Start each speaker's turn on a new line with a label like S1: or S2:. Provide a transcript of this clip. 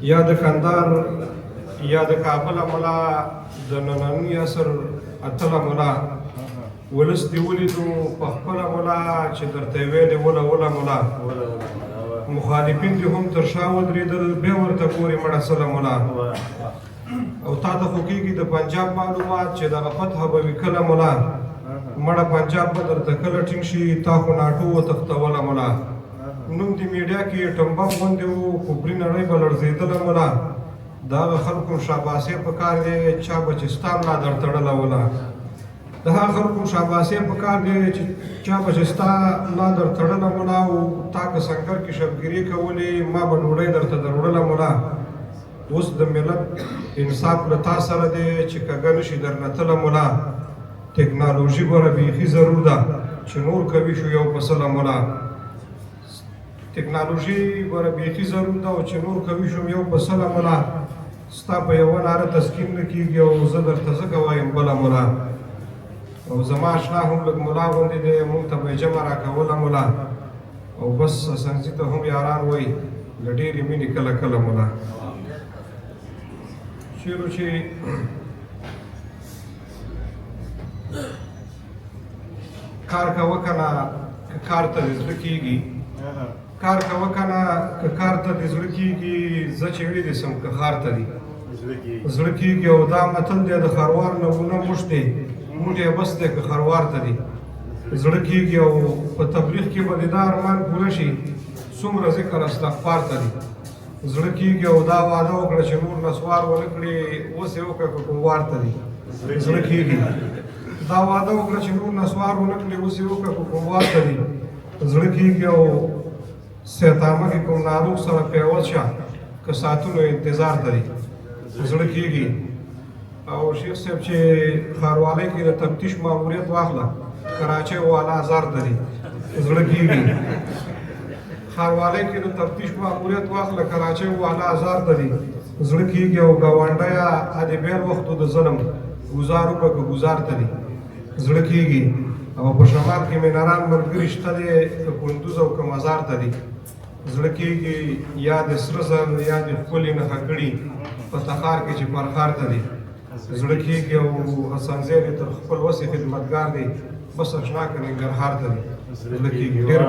S1: یا د کندهار یا د کابل ملا د ننني عصر اتله ملا ولس دې ولیدو په خپله ملا چې درته ویلې وله ملا مخالفین دې هم تر شا ودرېدل بیا ورته ګورې مړه سله ملا او تا ته خو کېږي د پنجاب معلومات چې دغه فتحه به وي کله ملا مړه پنجاب به درته کله ټینګ شي تا خو ناټو وتښتوله ملا نوم د میډیا کې ټمبم غوندې و کفري نړۍ به لړزېدله ملا د هغه خلکو شاباسي په کار دی چا به چې ستا ملا درتړله وله د هغه خلکو شاباسي په کار دی چې چا به چې ستا ملا درتړله ملا او تا که سنګر کې شبګیري کولې ما به ډوډۍ درته دروړله ملا اوس د ملت انصاف له تا سره دی چې کږه نشي درنه تله ملا ټکنالوژي ګوره بیخي ضرور ده چې نور کوي شو یو په سله ملا ټکنالوژي ګوره بیخي ضرور ده او چې نور کوي شوم یو په سله ملا ستا په یوه ناره تسکین نه کېږي او زه درته ځکه وایم بله ملا او زما اشنا هم لږ ملا غوندې دی موږ ته به یې جمع راکوله ملا او بس سنځي ته هم یاران وایي له ډېرې مینې کله کله ملا چیرې چې کار کوه که نه که کار ته دې زړه کېږي کار کوه که نه که کار ته دې زړه کېږي زه چې ویلې سم که ښار ته دي زړه کېږي او دا متل دی د خروار نه ونه موږ دی موږ یې بس دی که خروار ته دي زړه کېږي او په تبلیغ کې به دې دا ارمان پوره شي څومره ذکر استغفار ته دي زړه کېږي او دا وعده وکړه چې نور نسوار ونه کړي اوس یې وکړه که کوم وار ته دي زړه کېږي دا وعده وکړه چې نور نسوار ونه کړي اوس یې وکړه که کوم وار ته دي زړه کېږي او سیتامه کې کوم ناروغ سره پیوت شه که ساعتونو انتظار ته دي زړه کېږي او شیخ صاحب چې ښاروالۍ کې د تفتیش ماموریت واخله کراچۍ والا ازار ته دي زړه کېږي ښاروالۍ کې د تفتیش ماموریت واخله کراچۍ والا ازار ته دي زړه کېږي او ګاونډیه ادې بیل وختو د ظلم ګزار وکړه که ګزار ته دي زړه کېږي او په شمال کې میناران ملګري شته دی که کندوز او که مزار ته دي زړه کېږي یا د سره زر یا د ښکلې نښه کړي په تخار کې چې پرخار ته دي زړه کېږي او حسن زیر تر خپل وسې خدمتګار دی بس اشنا که ننګرهار ته دي زړه کېږي ډېر